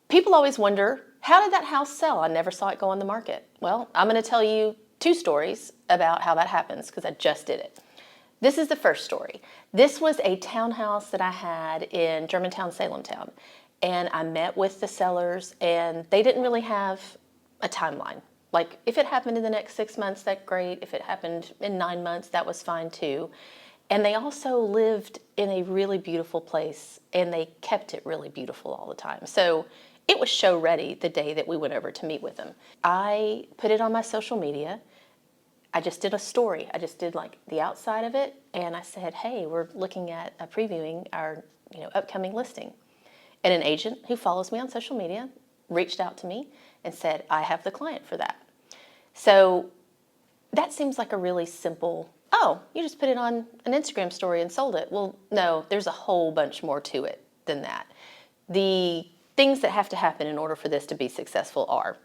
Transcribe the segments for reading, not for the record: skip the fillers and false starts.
People always wonder, how did that house sell? I never saw it go on the market. Well, I'm going to tell you 2 stories about how that happens because I just did it. This is the first story. This was a townhouse that I had in Germantown, Salemtown. And I met with the sellers, and they didn't really have a timeline. Like, if it happened in the next 6 months, that's great. If it happened in 9 months, that was fine too. And they also lived in a really beautiful place, and they kept it really beautiful all the time. So it was show ready the day that we went over to meet with them. I put it on my social media. I just did a story. I just did like the outside of it, and I said, hey, we're looking at previewing our upcoming listing. And an agent who follows me on social media reached out to me and said, I have the client for that. So that seems like a really simple, oh, you just put it on an Instagram story and sold it. Well, no, there's a whole bunch more to it than that. The things that have to happen in order for this to be successful are,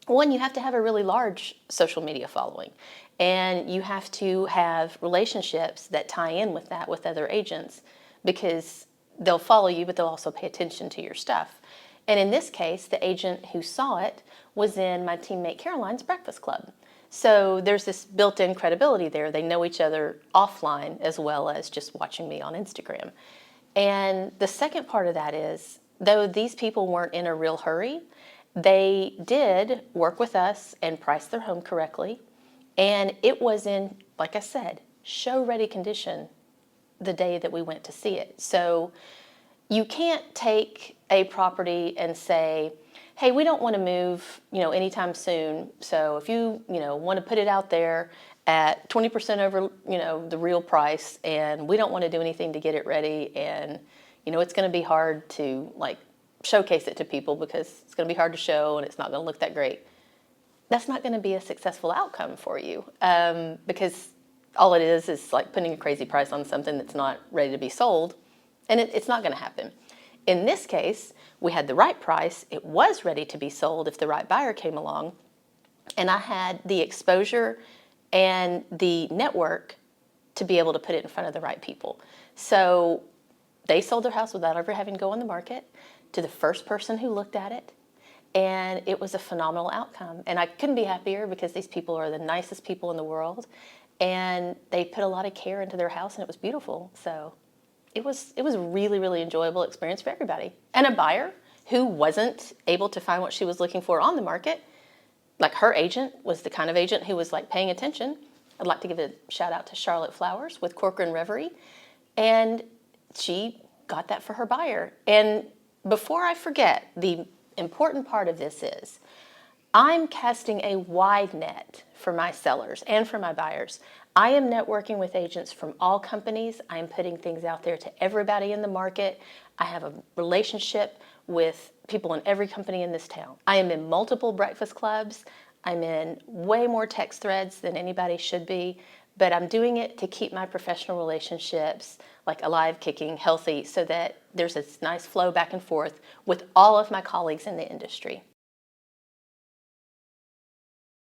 one, you have to have a really large social media following, and you have to have relationships that tie in with that with other agents, because they'll follow you, but they'll also pay attention to your stuff. And in this case, the agent who saw it was in my teammate Caroline's breakfast club. So there's this built-in credibility there. They know each other offline as well as just watching me on Instagram. And the second part of that is, though these people weren't in a real hurry, they did work with us and price their home correctly. And it was in, like I said, show-ready condition the day that we went to see it. So you can't take a property and say, hey, we don't want to move, anytime soon. So if you, want to put it out there at 20% over, the real price, and we don't want to do anything to get it ready, and, it's going to be hard to showcase it to people because it's going to be hard to show and it's not going to look that great. That's not going to be a successful outcome for you, because all it is like putting a crazy price on something that's not ready to be sold, and it's not going to happen. In this case, we had the right price. It was ready to be sold if the right buyer came along, and I had the exposure and the network to be able to put it in front of the right people. So they sold their house without ever having to go on the market to the first person who looked at it, and it was a phenomenal outcome. And I couldn't be happier because these people are the nicest people in the world, and they put a lot of care into their house, and it was beautiful. So it was a really, really enjoyable experience for everybody. And a buyer who wasn't able to find what she was looking for on the market, like her agent was the kind of agent who was paying attention. I'd like to give a shout out to Charlotte Flowers with Corcoran Reverie, and she got that for her buyer. And before I forget, the important part of this is, I'm casting a wide net for my sellers and for my buyers. I am networking with agents from all companies. I am putting things out there to everybody in the market. I have a relationship with people in every company in this town. I am in multiple breakfast clubs. I'm in way more text threads than anybody should be, but I'm doing it to keep my professional relationships alive, kicking, healthy, so that there's this nice flow back and forth with all of my colleagues in the industry.